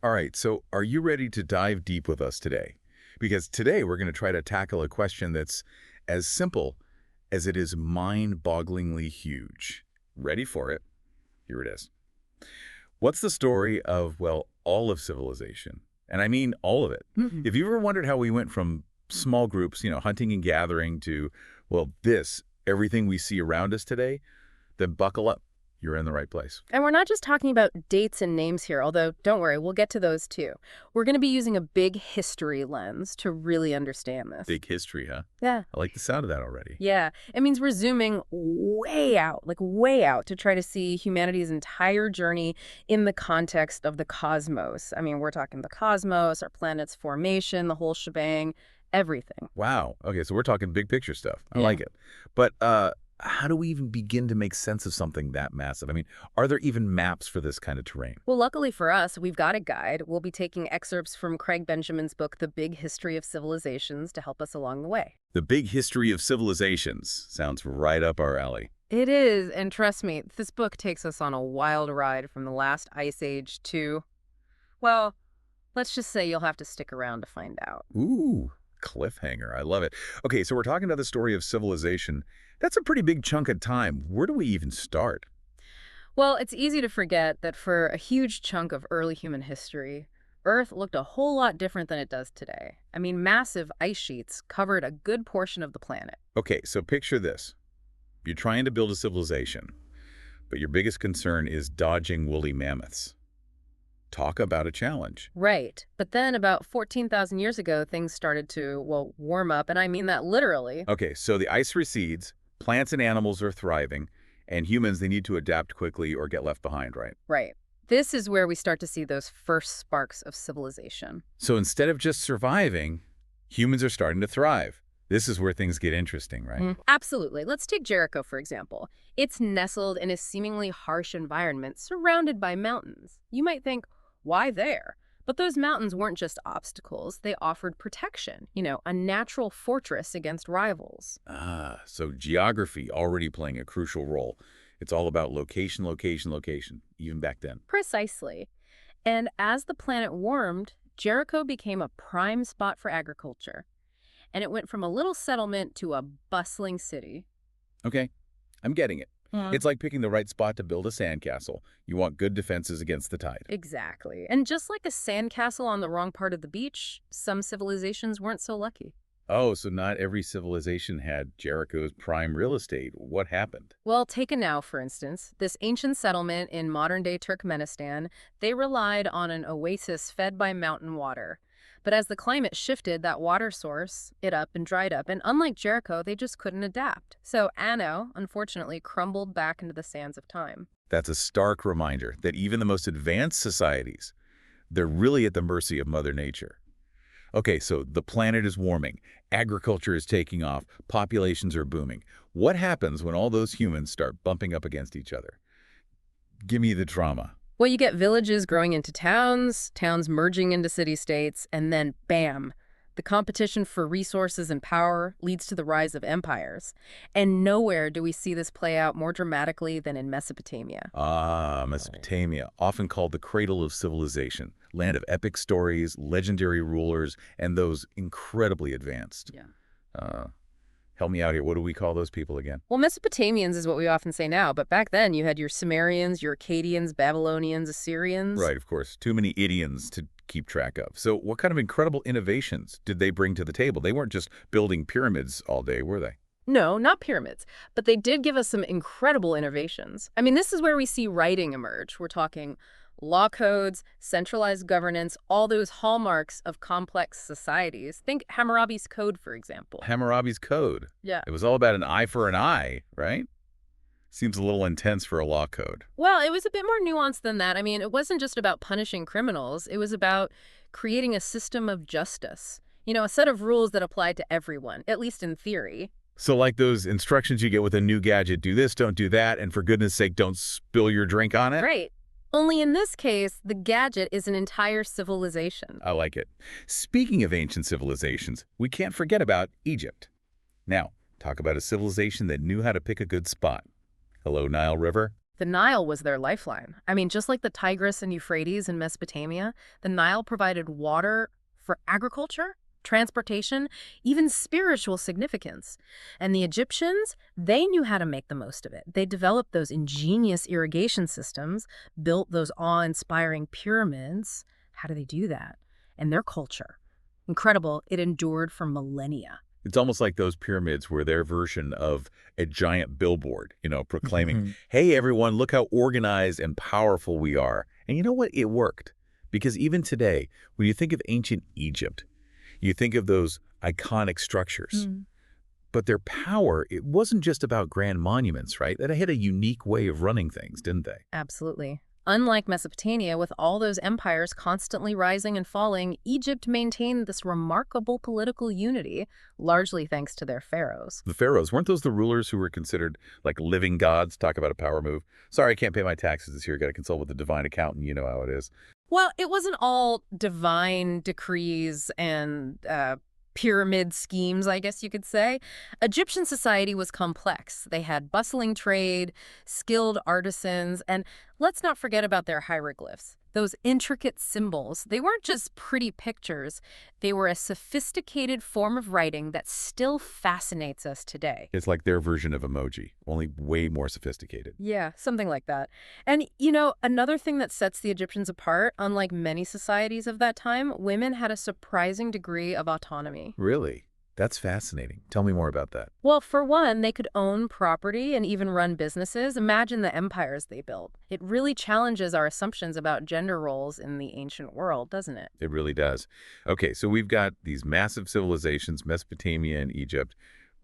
All right, so are you ready to dive deep with us today? Because today we're going to try to tackle a question that's as simple as it is mind-bogglingly huge. Ready for it? Here it is. What's the story of, well, all of civilization? And I mean all of it. Mhm. If you ever wondered how we went from small groups, hunting and gathering to, well, everything we see around us today, then buckle up. You're in the right place. And we're not just talking about dates and names here, although don't worry, we'll get to those too. We're going to be using a big history lens to really understand this. Big history, huh? Yeah. I like the sound of that already. Yeah. It means we're zooming way out, like way out, to try to see humanity's entire journey in the context of the cosmos. I mean, we're talking the cosmos, our planet's formation, the whole shebang, everything. Wow. Okay, so we're talking big picture stuff. I Yeah. like it. But how do we even begin to make sense of something that massive? I mean, are there even maps for this kind of terrain? Well, luckily for us, we've got a guide. We'll be taking excerpts from Craig Benjamin's book, The Big History of Civilizations, to help us along the way. The Big History of Civilizations sounds right up our alley. It is, and trust me, this book takes us on a wild ride from the last ice age to, well, let's just say you'll have to stick around to find out. Ooh, cliffhanger. I love it. Okay, so we're talking about the story of civilization. That's a pretty big chunk of time. Where do we even start? Well, it's easy to forget that for a huge chunk of early human history, Earth looked a whole lot different than it does today. I mean, massive ice sheets covered a good portion of the planet. Okay, so picture this. You're trying to build a civilization, but your biggest concern is dodging woolly mammoths. Talk about a challenge. Right. But then about 14,000 years ago, things started to, well, warm up, and I mean that literally. Okay, so the ice recedes, plants and animals are thriving, and humans, they need to adapt quickly or get left behind, right? Right. This is where we start to see those first sparks of civilization. So instead of just surviving, humans are starting to thrive. This is where things get interesting, right? Absolutely. Let's take Jericho, for example. It's nestled in a seemingly harsh environment surrounded by mountains. You might think, why there? But those mountains weren't just obstacles. They offered protection, a natural fortress against rivals. Ah, so geography already playing a crucial role. It's all about location, location, location, even back then. Precisely. And as the planet warmed, Jericho became a prime spot for agriculture. And it went from a little settlement to a bustling city. Okay, I'm getting it. Mhm. It's like picking the right spot to build a sandcastle. You want good defenses against the tide. Exactly. And just like a sandcastle on the wrong part of the beach, some civilizations weren't so lucky. Oh, so not every civilization had Jericho's prime real estate. What happened? Well, take Anau, for instance. This ancient settlement in modern-day Turkmenistan, they relied on an oasis fed by mountain water. But as the climate shifted, that water source, it up and dried up, and unlike Jericho, they just couldn't adapt. So Anau, unfortunately, crumbled back into the sands of time. That's a stark reminder that even the most advanced societies, they're really at the mercy of Mother Nature. Okay, so the planet is warming, agriculture is taking off, populations are booming. What happens when all those humans start bumping up against each other? Give me the drama. Well, you get villages growing into towns, towns merging into city-states, and then bam! The competition for resources and power leads to the rise of empires. And nowhere do we see this play out more dramatically than in Mesopotamia. Ah, Mesopotamia, often called the cradle of civilization, land of epic stories, legendary rulers, and those incredibly advanced. Yeah. Uh, Help me out here. What do we call those people again? Well, Mesopotamians is what we often say now, but back then you had your Sumerians, your Akkadians, Babylonians, Assyrians. Right, of course. Too many Idians to keep track of. So what kind of incredible innovations did they bring to the table? They weren't just building pyramids all day, were they? No, not pyramids, but they did give us some incredible innovations. I mean, this is where we see writing emerge. We're talking law codes, centralized governance, all those hallmarks of complex societies. Think Hammurabi's Code, for example. Hammurabi's Code. Yeah. It was all about an eye for an eye, right? Seems a little intense for a law code. Well, it was a bit more nuanced than that. I mean, it wasn't just about punishing criminals. It was about creating a system of justice. A set of rules that applied to everyone, at least in theory. So like those instructions you get with a new gadget, do this, don't do that, and for goodness sake, don't spill your drink on it? Right. Only in this case, the gadget is an entire civilization. I like it. Speaking of ancient civilizations, we can't forget about Egypt. Now, talk about a civilization that knew how to pick a good spot. Hello, Nile River. The Nile was their lifeline. I mean, just like the Tigris and Euphrates in Mesopotamia, the Nile provided water for agriculture, transportation, even spiritual significance. And the Egyptians, they knew how to make the most of it. They developed those ingenious irrigation systems, built those awe-inspiring pyramids. How do they do that? And their culture. Incredible, it endured for millennia. It's almost like those pyramids were their version of a giant billboard, proclaiming, hey, everyone, look how organized and powerful we are. And you know what? It worked. Because even today, when you think of ancient Egypt, you think of those iconic structures. But their power, it wasn't just about grand monuments, right? They had a unique way of running things, didn't they? Absolutely. Unlike Mesopotamia, with all those empires constantly rising and falling, Egypt maintained this remarkable political unity, largely thanks to their pharaohs. The pharaohs, weren't those the rulers who were considered like living gods? Talk about a power move. Sorry, I can't pay my taxes this year. Got to consult with the divine accountant. You know how it is. Well, it wasn't all divine decrees and pyramid schemes, I guess you could say. Egyptian society was complex. They had bustling trade, skilled artisans, and let's not forget about their hieroglyphs. Those intricate symbols, they weren't just pretty pictures. They were a sophisticated form of writing that still fascinates us today. It's like their version of emoji, only way more sophisticated. Yeah, something like that. And, another thing that sets the Egyptians apart, unlike many societies of that time, women had a surprising degree of autonomy. Really? That's fascinating. Tell me more about that. Well, for one, they could own property and even run businesses. Imagine the empires they built. It really challenges our assumptions about gender roles in the ancient world, doesn't it? It really does. Okay, so we've got these massive civilizations, Mesopotamia and Egypt,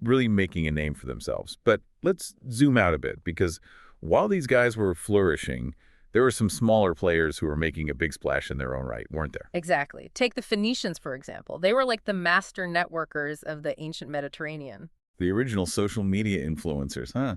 really making a name for themselves. But let's zoom out a bit, because while these guys were flourishing, there were some smaller players who were making a big splash in their own right, weren't there? Exactly. Take the Phoenicians, for example. They were like the master networkers of the ancient Mediterranean. The original social media influencers, huh?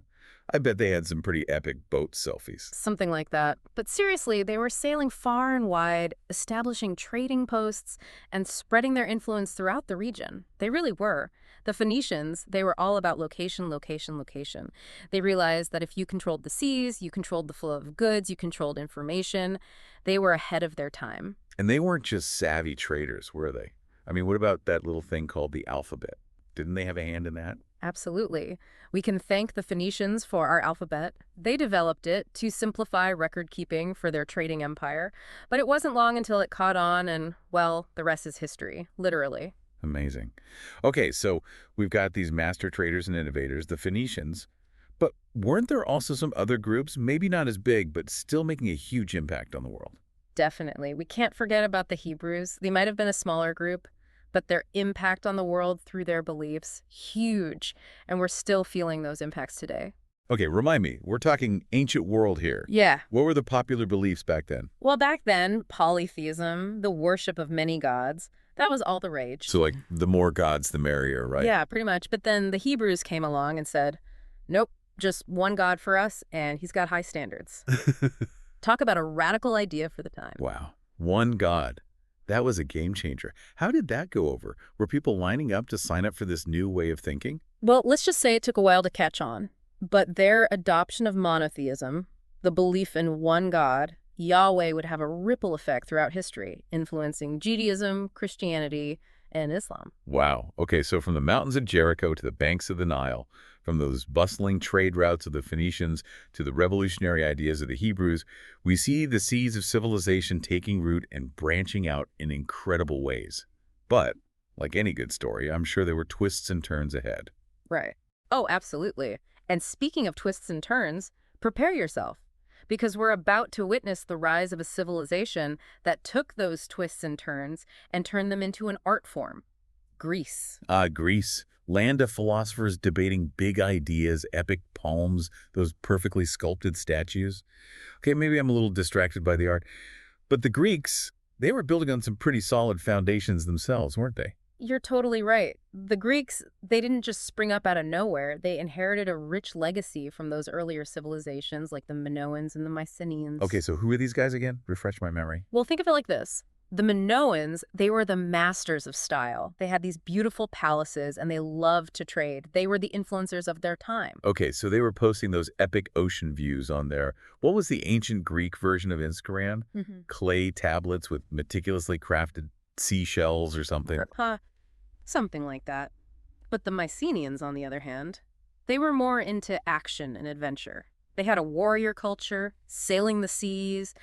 I bet they had some pretty epic boat selfies. Something like that. But seriously, they were sailing far and wide, establishing trading posts, and spreading their influence throughout the region. They really were. The Phoenicians, they were all about location, location, location. They realized that if you controlled the seas, you controlled the flow of goods, you controlled information. They were ahead of their time. And they weren't just savvy traders, were they? I mean, what about that little thing called the alphabet? Didn't they have a hand in that? Absolutely. We can thank the Phoenicians for our alphabet. They developed it to simplify record-keeping for their trading empire. But it wasn't long until it caught on and, well, the rest is history, literally. Amazing. Okay, so we've got these master traders and innovators, the Phoenicians. But weren't there also some other groups, maybe not as big, but still making a huge impact on the world? Definitely. We can't forget about the Hebrews. They might have been a smaller group, but their impact on the world through their beliefs, huge. And we're still feeling those impacts today. Okay, remind me, we're talking ancient world here. Yeah. What were the popular beliefs back then? Well, back then, polytheism, the worship of many gods, that was all the rage. So like the more gods, the merrier, right? Yeah, pretty much. But then the Hebrews came along and said, nope, just one God for us, and he's got high standards. Talk about a radical idea for the time. Wow. One God. That was a game changer. How did that go over? Were people lining up to sign up for this new way of thinking? Well, let's just say it took a while to catch on. But their adoption of monotheism, the belief in one God, Yahweh, would have a ripple effect throughout history, influencing Judaism, Christianity, and Islam. Wow. Okay, so from the mountains of Jericho to the banks of the Nile, from those bustling trade routes of the Phoenicians to the revolutionary ideas of the Hebrews, we see the seeds of civilization taking root and branching out in incredible ways. But, like any good story, I'm sure there were twists and turns ahead. Right. Oh, absolutely. And speaking of twists and turns, prepare yourself, because we're about to witness the rise of a civilization that took those twists and turns and turned them into an art form. Greece. Greece. Land of philosophers debating big ideas, epic poems, those perfectly sculpted statues. Okay, maybe I'm a little distracted by the art, but the Greeks, they were building on some pretty solid foundations themselves, weren't they? You're totally right. The Greeks, they didn't just spring up out of nowhere. They inherited a rich legacy from those earlier civilizations like the Minoans and the Mycenaeans. Okay, so who are these guys again? Refresh my memory. Well, think of it like this. The Minoans, they were the masters of style. They had these beautiful palaces and they loved to trade. They were the influencers of their time. Okay, so they were posting those epic ocean views on there. What was the ancient Greek version of Instagram? Mhm. Clay tablets with meticulously crafted seashells or something. Huh, something like that. But the Mycenaeans, on the other hand, they were more into action and adventure. They had a warrior culture, sailing the seas,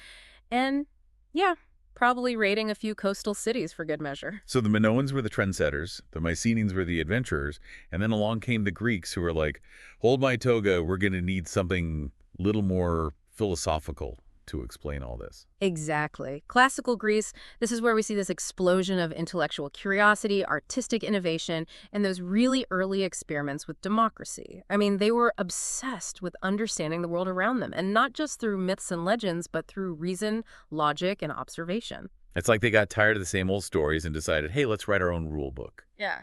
and yeah, probably raiding a few coastal cities for good measure. So the Minoans were the trendsetters, the Mycenaeans were the adventurers, and then along came the Greeks who were like, hold my toga, we're going to need something little more philosophical to explain all this. Exactly. Classical Greece, this is where we see this explosion of intellectual curiosity, artistic innovation, and those really early experiments with democracy. I mean, they were obsessed with understanding the world around them, and not just through myths and legends, but through reason, logic, and observation. It's like they got tired of the same old stories and decided, hey, let's write our own rule book. Yeah.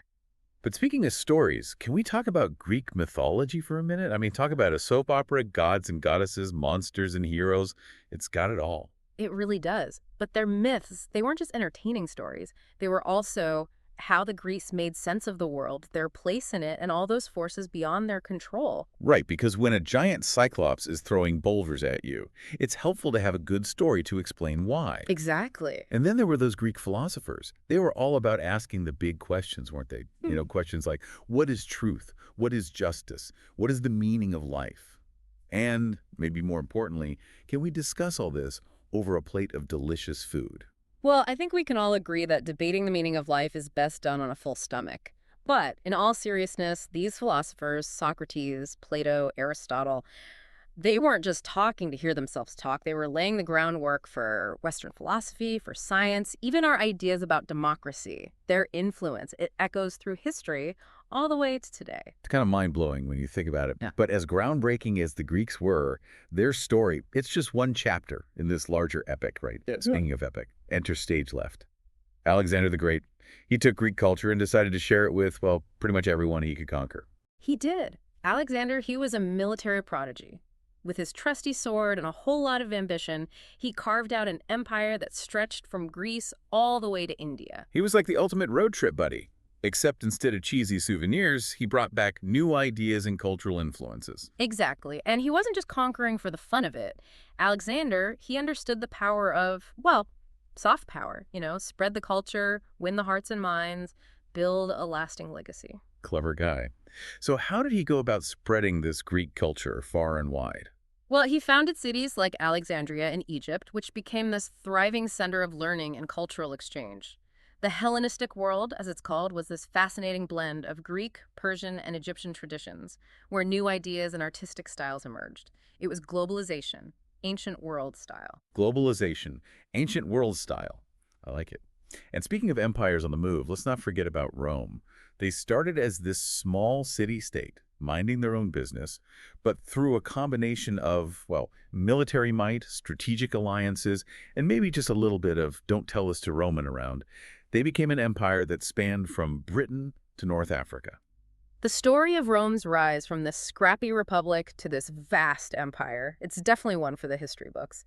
But speaking of stories, can we talk about Greek mythology for a minute? I mean, talk about a soap opera, gods and goddesses, monsters and heroes. It's got it all. It really does. But their myths, they weren't just entertaining stories. They were also how the Greeks made sense of the world, their place in it, and all those forces beyond their control. Right, because when a giant cyclops is throwing boulders at you, it's helpful to have a good story to explain why. Exactly. And then there were those Greek philosophers. They were all about asking the big questions, weren't they? Questions like, what is truth? What is justice? What is the meaning of life? And, maybe more importantly, can we discuss all this over a plate of delicious food? Well, I think we can all agree that debating the meaning of life is best done on a full stomach. But in all seriousness, these philosophers, Socrates, Plato, Aristotle, they weren't just talking to hear themselves talk. They were laying the groundwork for Western philosophy, for science, even our ideas about democracy. Their influence, it echoes through history all the way to today. It's kind of mind-blowing when you think about it. Yeah. But as groundbreaking as the Greeks were, their story, it's just one chapter in this larger epic, right? Yeah. Speaking of epic, enter stage left. Alexander the Great. He took Greek culture and decided to share it with, well, pretty much everyone he could conquer. He did. Alexander, he was a military prodigy. With his trusty sword and a whole lot of ambition, he carved out an empire that stretched from Greece all the way to India. He was like the ultimate road trip buddy. Except instead of cheesy souvenirs, he brought back new ideas and cultural influences. Exactly. And he wasn't just conquering for the fun of it. Alexander, he understood the power of, well, soft power, spread the culture, win the hearts and minds, build a lasting legacy. Clever guy. So how did he go about spreading this Greek culture far and wide? Well, he founded cities like Alexandria in Egypt, which became this thriving center of learning and cultural exchange. The Hellenistic world, as it's called, was this fascinating blend of Greek, Persian, and Egyptian traditions, where new ideas and artistic styles emerged. It was globalization, ancient world style. Globalization, ancient world style. I like it. And speaking of empires on the move, let's not forget about Rome. They started as this small city-state, minding their own business, but through a combination of, well, military might, strategic alliances, and maybe just a little bit of don't tell us to Roman around, they became an empire that spanned from Britain to North Africa. The story of Rome's rise from this scrappy republic to this vast empire, it's definitely one for the history books.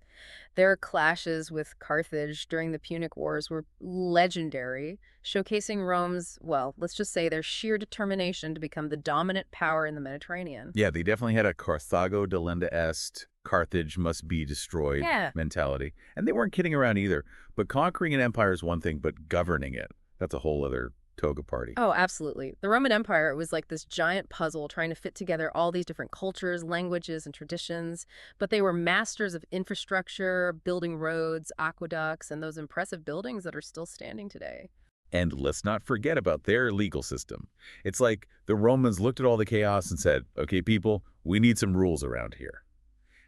Their clashes with Carthage during the Punic Wars were legendary, showcasing Rome's, well, let's just say their sheer determination to become the dominant power in the Mediterranean. Yeah, they definitely had a Carthago delenda est, Carthage must be destroyed mentality. And they weren't kidding around either. But conquering an empire is one thing, but governing it, that's a whole other toga party. Oh, absolutely. The Roman Empire was like this giant puzzle trying to fit together all these different cultures, languages, and traditions. But they were masters of infrastructure, building roads, aqueducts, and those impressive buildings that are still standing today. And let's not forget about their legal system. It's like the Romans looked at all the chaos and said, okay, people, we need some rules around here.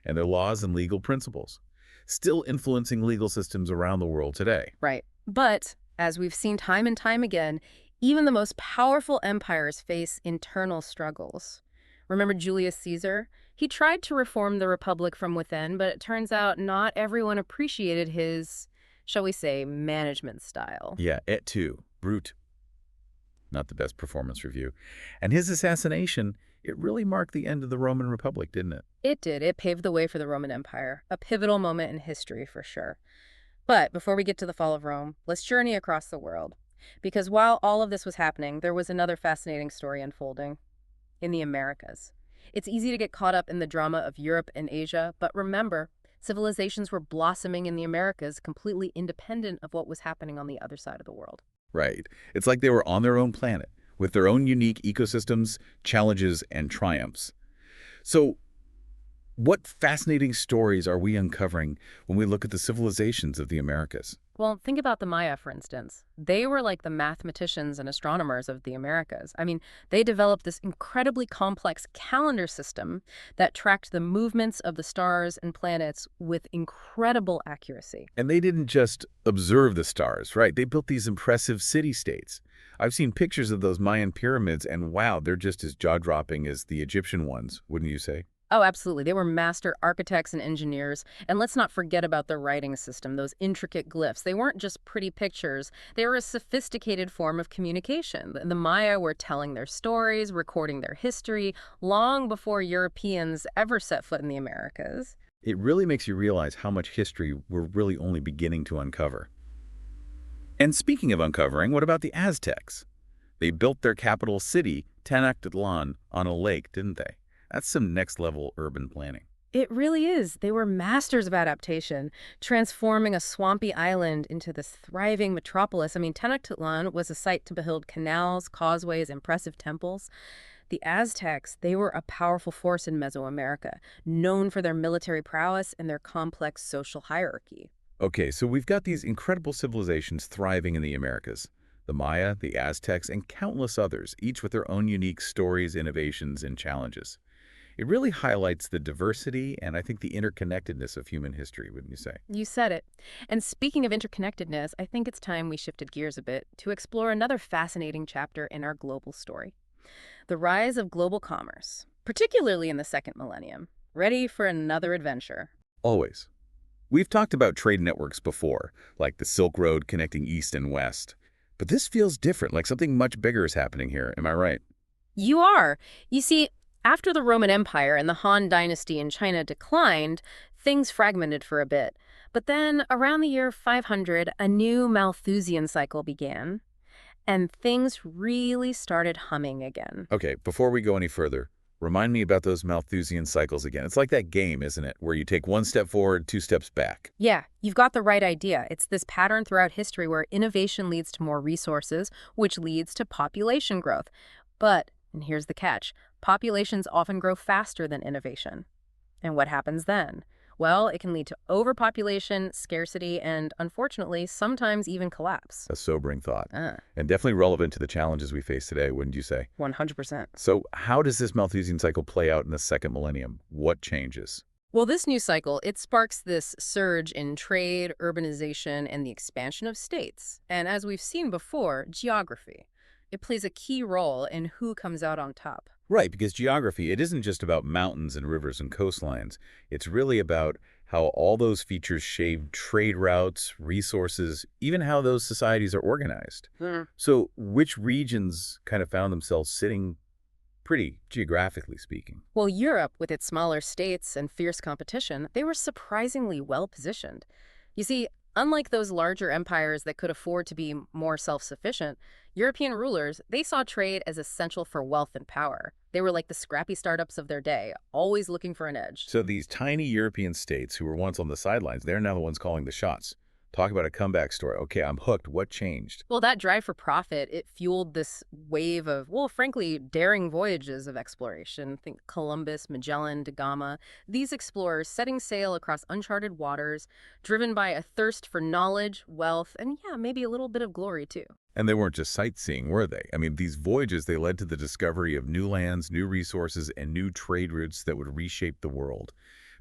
And their laws and legal principles, still influencing legal systems around the world today. Right. But as we've seen time and time again, even the most powerful empires face internal struggles. Remember Julius Caesar? He tried to reform the republic from within, but it turns out not everyone appreciated his, shall we say, management style. Yeah, et tu, brute. Not the best performance review. And his assassination, it really marked the end of the Roman Republic, didn't it? It did. It paved the way for the Roman Empire. A pivotal moment in history, for sure. But before we get to the fall of Rome, let's journey across the world. Because while all of this was happening, there was another fascinating story unfolding in the Americas. It's easy to get caught up in the drama of Europe and Asia, but remember, civilizations were blossoming in the Americas completely independent of what was happening on the other side of the world. Right. It's like they were on their own planet, with their own unique ecosystems, challenges, and triumphs. So, what fascinating stories are we uncovering when we look at the civilizations of the Americas? Well, think about the Maya, for instance. They were like the mathematicians and astronomers of the Americas. I mean, they developed this incredibly complex calendar system that tracked the movements of the stars and planets with incredible accuracy. And they didn't just observe the stars, right? They built these impressive city-states. I've seen pictures of those Mayan pyramids, and wow, they're just as jaw-dropping as the Egyptian ones, wouldn't you say? Oh, absolutely. They were master architects and engineers. And let's not forget about their writing system, those intricate glyphs. They weren't just pretty pictures, they were a sophisticated form of communication. The Maya were telling their stories, recording their history, long before Europeans ever set foot in the Americas. It really makes you realize how much history we're really only beginning to uncover. And speaking of uncovering, what about the Aztecs? They built their capital city, Tenochtitlan, on a lake, didn't they? That's some next-level urban planning. It really is. They were masters of adaptation, transforming a swampy island into this thriving metropolis. I mean, Tenochtitlan was a site to behold canals, causeways, impressive temples. The Aztecs, they were a powerful force in Mesoamerica, known for their military prowess and their complex social hierarchy. Okay, so we've got these incredible civilizations thriving in the Americas. The Maya, the Aztecs, and countless others, each with their own unique stories, innovations, and challenges. It really highlights the diversity and I think the interconnectedness of human history, wouldn't you say? You said it. And speaking of interconnectedness, I think it's time we shifted gears a bit to explore another fascinating chapter in our global story: the rise of global commerce, particularly in the second millennium. Ready for another adventure? Always. We've talked about trade networks before, like the Silk Road connecting East and West. But this feels different, like something much bigger is happening here. Am I right? You are. You see, after the Roman Empire and the Han Dynasty in China declined, things fragmented for a bit. But then, around the year 500, a new Malthusian cycle began, and things really started humming again. Okay, before we go any further, remind me about those Malthusian cycles again. It's like that game, isn't it, where you take one step forward, two steps back. Yeah, you've got the right idea. It's this pattern throughout history where innovation leads to more resources, which leads to population growth. But, and here's the catch, populations often grow faster than innovation. And what happens then? Well, it can lead to overpopulation, scarcity, and unfortunately, sometimes even collapse. A sobering thought. Ah, And definitely relevant to the challenges we face today, wouldn't you say? 100%. So how does this Malthusian cycle play out in the second millennium? What changes? Well, this new cycle, it sparks this surge in trade, urbanization, and the expansion of states. And as we've seen before, geography. It plays a key role in who comes out on top. Right, because geography, it isn't just about mountains and rivers and coastlines. It's really about how all those features shape trade routes, resources, even how those societies are organized. So which regions kind of found themselves sitting pretty, geographically speaking? Well, Europe, with its smaller states and fierce competition, they were surprisingly well positioned. You see, unlike those larger empires that could afford to be more self-sufficient, European rulers, they saw trade as essential for wealth and power. They were like the scrappy startups of their day, always looking for an edge. So these tiny European states who were once on the sidelines, they're now the ones calling the shots. Talk about a comeback story. Okay, I'm hooked. What changed? Well, that drive for profit, it fueled this wave of, well, frankly, daring voyages of exploration. Think Columbus, Magellan, da Gama. These explorers setting sail across uncharted waters, driven by a thirst for knowledge, wealth, and yeah, maybe a little bit of glory too. And they weren't just sightseeing, were they? I mean, these voyages, they led to the discovery of new lands, new resources, and new trade routes that would reshape the world.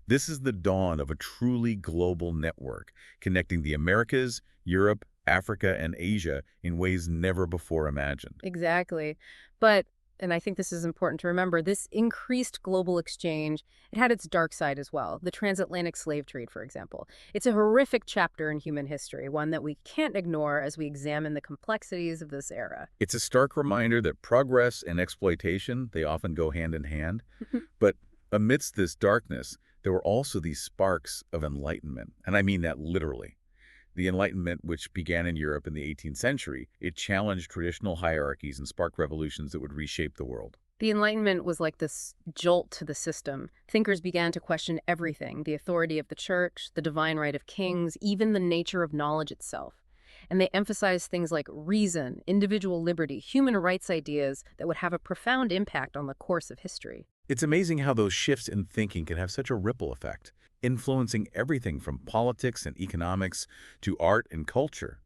This is the dawn of a truly global network, connecting the Americas, Europe, Africa, and Asia in ways never before imagined. Exactly. But, and I think this is important to remember, this increased global exchange, it had its dark side as well. The transatlantic slave trade, for example. It's a horrific chapter in human history, one that we can't ignore as we examine the complexities of this era. It's a stark reminder that progress and exploitation, they often go hand in hand. But amidst this darkness, there were also these sparks of enlightenment, and I mean that literally. The Enlightenment, which began in Europe in the 18th century, it challenged traditional hierarchies and sparked revolutions that would reshape the world. The Enlightenment was like this jolt to the system. Thinkers began to question everything, the authority of the church, the divine right of kings, even the nature of knowledge itself. And they emphasized things like reason, individual liberty, human rights ideas that would have a profound impact on the course of history. It's amazing how those shifts in thinking can have such a ripple effect, influencing everything from politics and economics to art and culture.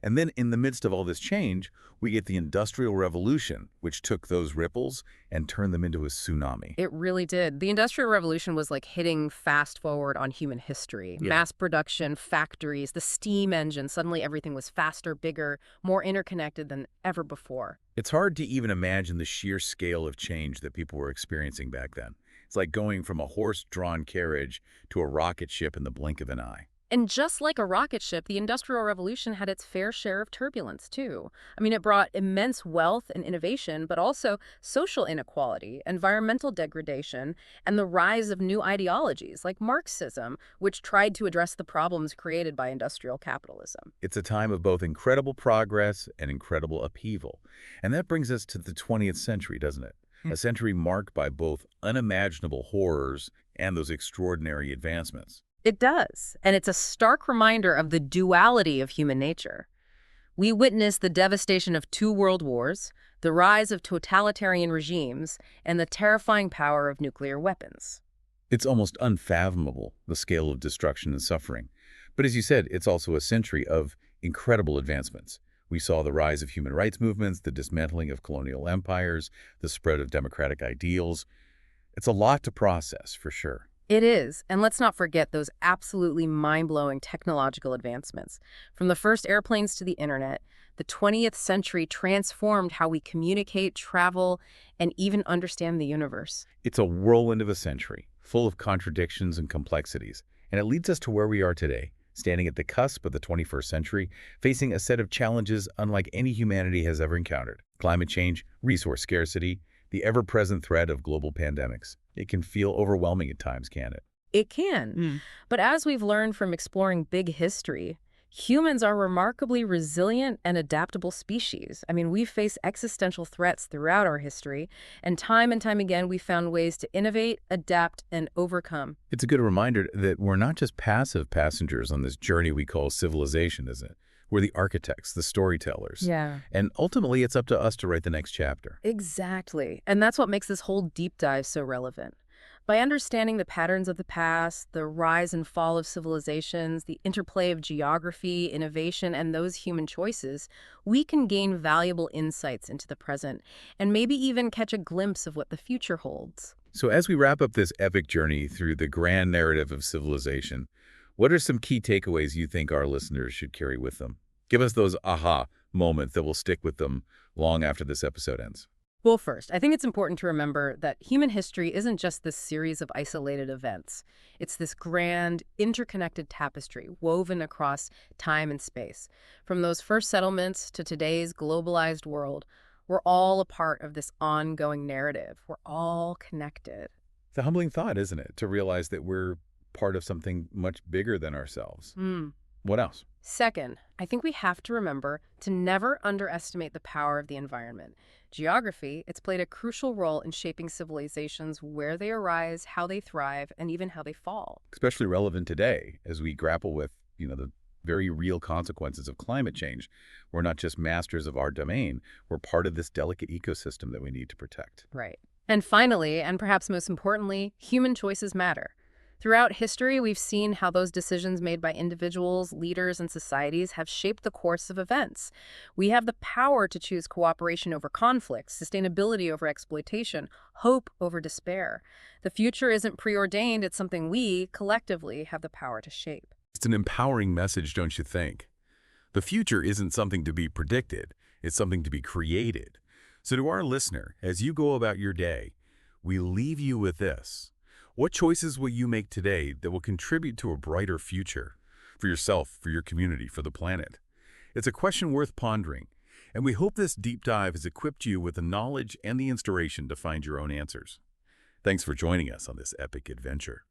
And then in the midst of all this change, we get the Industrial Revolution, which took those ripples and turned them into a tsunami. It really did. The Industrial Revolution was like hitting fast forward on human history. Yeah. Mass production, factories, the steam engine, suddenly everything was faster, bigger, more interconnected than ever before. It's hard to even imagine the sheer scale of change that people were experiencing back then. It's like going from a horse-drawn carriage to a rocket ship in the blink of an eye. And just like a rocket ship, the Industrial Revolution had its fair share of turbulence, too. I mean, it brought immense wealth and innovation, but also social inequality, environmental degradation, and the rise of new ideologies like Marxism, which tried to address the problems created by industrial capitalism. It's a time of both incredible progress and incredible upheaval. And that brings us to the 20th century, doesn't it? A century marked by both unimaginable horrors and those extraordinary advancements. It does, and it's a stark reminder of the duality of human nature. We witness the devastation of two world wars, the rise of totalitarian regimes, and the terrifying power of nuclear weapons. It's almost unfathomable, the scale of destruction and suffering. But as you said, it's also a century of incredible advancements. We saw the rise of human rights movements, the dismantling of colonial empires, the spread of democratic ideals. It's a lot to process, for sure. It is, and let's not forget those absolutely mind-blowing technological advancements. From the first airplanes to the internet, the 20th century transformed how we communicate, travel, and even understand the universe. It's a whirlwind of a century, full of contradictions and complexities, and it leads us to where we are today, standing at the cusp of the 21st century, facing a set of challenges unlike any humanity has ever encountered. Climate change, resource scarcity, the ever-present threat of global pandemics. It can feel overwhelming at times, can't it? It can. But as we've learned from exploring big history, humans are remarkably resilient and adaptable species. I mean, we've faced existential threats throughout our history, and time again, we found ways to innovate, adapt, and overcome. It's a good reminder that we're not just passive passengers on this journey we call civilization, isn't it? We're the architects, the storytellers. Yeah. And ultimately, it's up to us to write the next chapter. Exactly. And that's what makes this whole deep dive so relevant. By understanding the patterns of the past, the rise and fall of civilizations, the interplay of geography, innovation, and those human choices, we can gain valuable insights into the present and maybe even catch a glimpse of what the future holds. So as we wrap up this epic journey through the grand narrative of civilization, what are some key takeaways you think our listeners should carry with them? Give us those aha moments that will stick with them long after this episode ends. Well, first, I think it's important to remember that human history isn't just this series of isolated events. It's this grand, interconnected tapestry woven across time and space. From those first settlements to today's globalized world, we're all a part of this ongoing narrative. We're all connected. It's a humbling thought, isn't it, to realize that we're part of something much bigger than ourselves. What else? Second, I think we have to remember to never underestimate the power of the environment. Geography, it's played a crucial role in shaping civilizations, where they arise, how they thrive, and even how they fall. Especially relevant today as we grapple with, the very real consequences of climate change. We're not just masters of our domain. We're part of this delicate ecosystem that we need to protect. Right. And finally, and perhaps most importantly, human choices matter. Throughout history, we've seen how those decisions made by individuals, leaders, and societies have shaped the course of events. We have the power to choose cooperation over conflict, sustainability over exploitation, hope over despair. The future isn't preordained, it's something we, collectively, have the power to shape. It's an empowering message, don't you think? The future isn't something to be predicted, it's something to be created. So to our listener, as you go about your day, we leave you with this. What choices will you make today that will contribute to a brighter future for yourself, for your community, for the planet? It's a question worth pondering, and we hope this deep dive has equipped you with the knowledge and the inspiration to find your own answers. Thanks for joining us on this epic adventure.